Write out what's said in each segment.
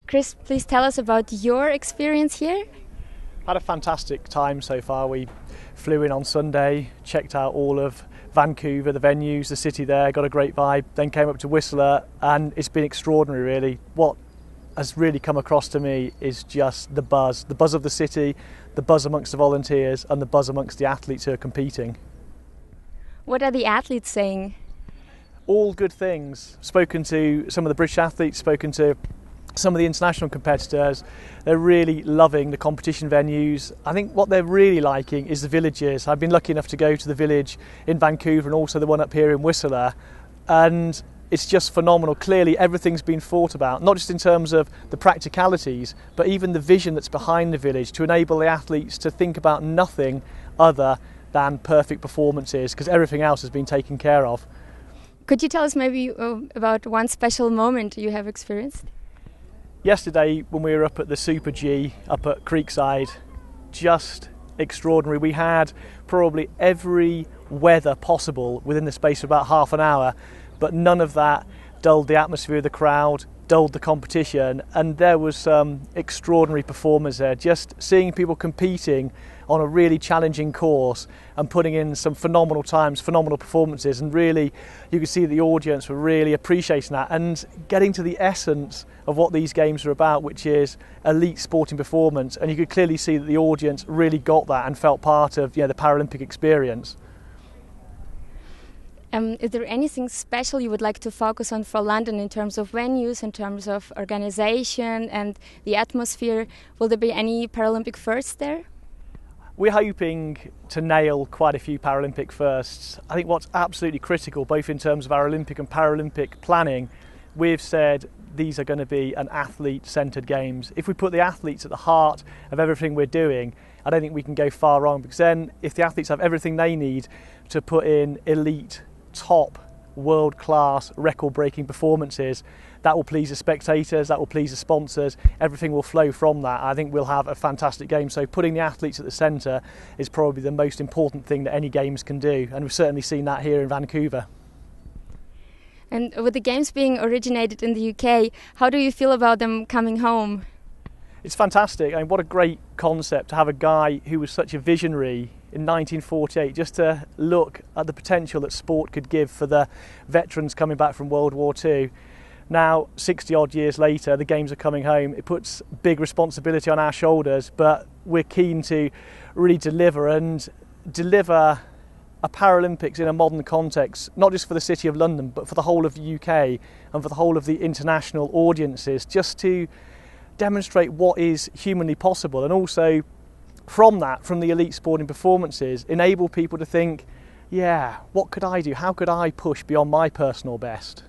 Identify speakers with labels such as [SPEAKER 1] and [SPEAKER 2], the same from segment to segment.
[SPEAKER 1] Chris, please tell us about your experience here.
[SPEAKER 2] Had a fantastic time so far. We flew in on Sunday, checked out all of Vancouver, the venues, the city there, got a great vibe, then came up to Whistler, and it's been extraordinary really. What has really come across to me is just the buzz of the city, the buzz amongst the volunteers and the buzz amongst the athletes who are competing.
[SPEAKER 1] What are the athletes saying?
[SPEAKER 2] All good things. Spoken to some of the British athletes, spoken to some of the international competitors. They're really loving the competition venues. I think what they're really liking is the villages. I've been lucky enough to go to the village in Vancouver and also the one up here in Whistler, and it's just phenomenal. Clearly everything's been thought about, not just in terms of the practicalities, but even the vision that's behind the village to enable the athletes to think about nothing other than perfect performances, because everything else has been taken care of.
[SPEAKER 1] Could you tell us maybe about one special moment you have experienced?
[SPEAKER 2] Yesterday when we were up at the Super G up at Creekside, just extraordinary. We had probably every weather possible within the space of about half an hour, but none of that dulled the atmosphere of the crowd, dulled the competition, and there was some extraordinary performers there. Just seeing people competing on a really challenging course and putting in some phenomenal times, phenomenal performances, and really you could see the audience were really appreciating that and getting to the essence of what these games are about, which is elite sporting performance. And you could clearly see that the audience really got that and felt part of the Paralympic experience.
[SPEAKER 1] Is there anything special you would like to focus on for London in terms of venues, in terms of organisation and the atmosphere? Will there be any Paralympic firsts there?
[SPEAKER 2] We're hoping to nail quite a few Paralympic firsts. I think what's absolutely critical, both in terms of our Olympic and Paralympic planning, we've said these are going to be an athlete-centred games. If we put the athletes at the heart of everything we're doing, I don't think we can go far wrong, because then if the athletes have everything they need to put in elite, top, world-class, record-breaking performances, that will please the spectators, that will please the sponsors, everything will flow from that. I think we'll have a fantastic game. So putting the athletes at the centre is probably the most important thing that any games can do, and we've certainly seen that here in Vancouver.
[SPEAKER 1] And with the games being originated in the UK, how do you feel about them coming home?
[SPEAKER 2] It's fantastic. I mean, what a great concept to have a guy who was such a visionary in 1948, just to look at the potential that sport could give for the veterans coming back from World War II. Now, 60 odd years later, the games are coming home. It puts big responsibility on our shoulders, but we're keen to really deliver a Paralympics in a modern context, not just for the City of London, but for the whole of the UK and for the whole of the international audiences, just to demonstrate what is humanly possible, and also from the elite sporting performances, enable people to think, yeah, what could I do? How could I push beyond my personal best?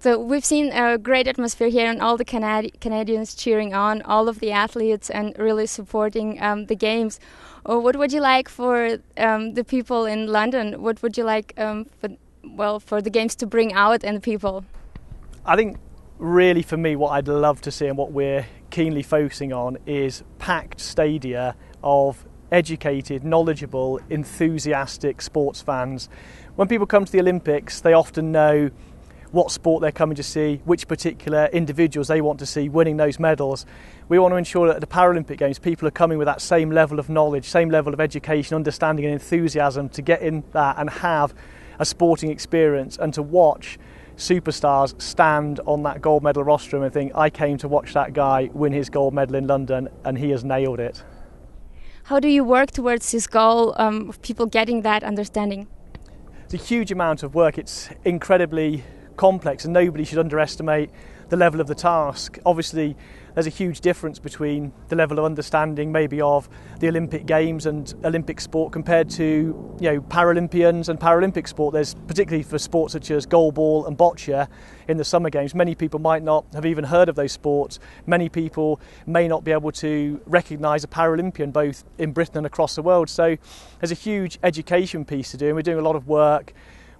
[SPEAKER 1] So we've seen a great atmosphere here, and all the Canadians cheering on all of the athletes and really supporting the games. What would you like for the people in London? What would you like for the games to bring out in the people?
[SPEAKER 2] I think really for me what I'd love to see and what we're keenly focusing on is packed stadia of educated, knowledgeable, enthusiastic sports fans. When people come to the Olympics, they often know what sport they're coming to see, which particular individuals they want to see winning those medals. We want to ensure that at the Paralympic Games people are coming with that same level of knowledge, same level of education, understanding and enthusiasm to get in that and have a sporting experience, and to watch superstars stand on that gold medal rostrum and think, I came to watch that guy win his gold medal in London and he has nailed it.
[SPEAKER 1] How do you work towards this goal of people getting that understanding?
[SPEAKER 2] It's a huge amount of work. It's incredibly complex, and nobody should underestimate the level of the task. Obviously there's a huge difference between the level of understanding maybe of the Olympic Games and Olympic sport compared to Paralympians and Paralympic sport. There's particularly for sports such as goalball and boccia in the Summer Games, many people might not have even heard of those sports. Many people may not be able to recognise a Paralympian both in Britain and across the world. So there's a huge education piece to do, and we're doing a lot of work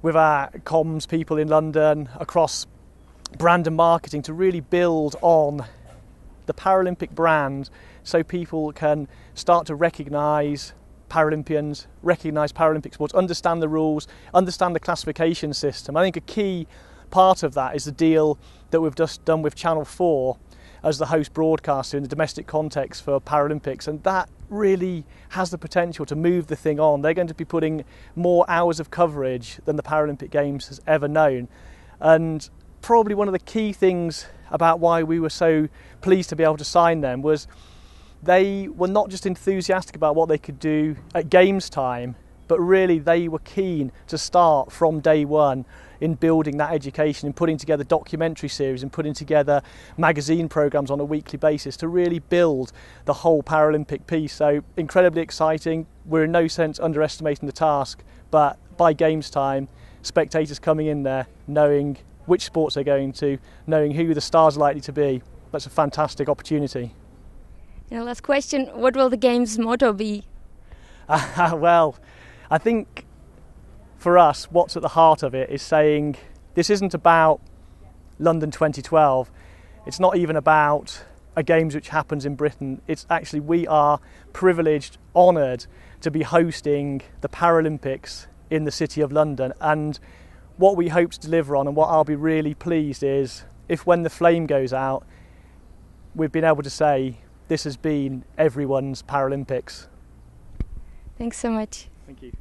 [SPEAKER 2] with our comms people in London across brand and marketing to really build on the Paralympic brand so people can start to recognise Paralympians, recognise Paralympic sports, understand the rules, understand the classification system. I think a key part of that is the deal that we've just done with Channel 4 as the host broadcaster in the domestic context for Paralympics, and that really has the potential to move the thing on. They're going to be putting more hours of coverage than the Paralympic Games has ever known, and probably one of the key things about why we were so pleased to be able to sign them was they were not just enthusiastic about what they could do at games time, but really they were keen to start from day one in building that education and putting together documentary series and putting together magazine programmes on a weekly basis to really build the whole Paralympic piece. So incredibly exciting. We're in no sense underestimating the task, but by games time, spectators coming in there knowing which sports they're going to, knowing who the stars are likely to be, that's a fantastic opportunity.
[SPEAKER 1] Last question, what will the game's motto be?
[SPEAKER 2] Well, I think for us, what's at the heart of it is saying this isn't about London 2012. It's not even about a Games which happens in Britain. It's actually, we are privileged, honoured to be hosting the Paralympics in the City of London. And what we hope to deliver on, and what I'll be really pleased is, if when the flame goes out, we've been able to say this has been everyone's Paralympics.
[SPEAKER 1] Thanks so much.
[SPEAKER 2] Thank you.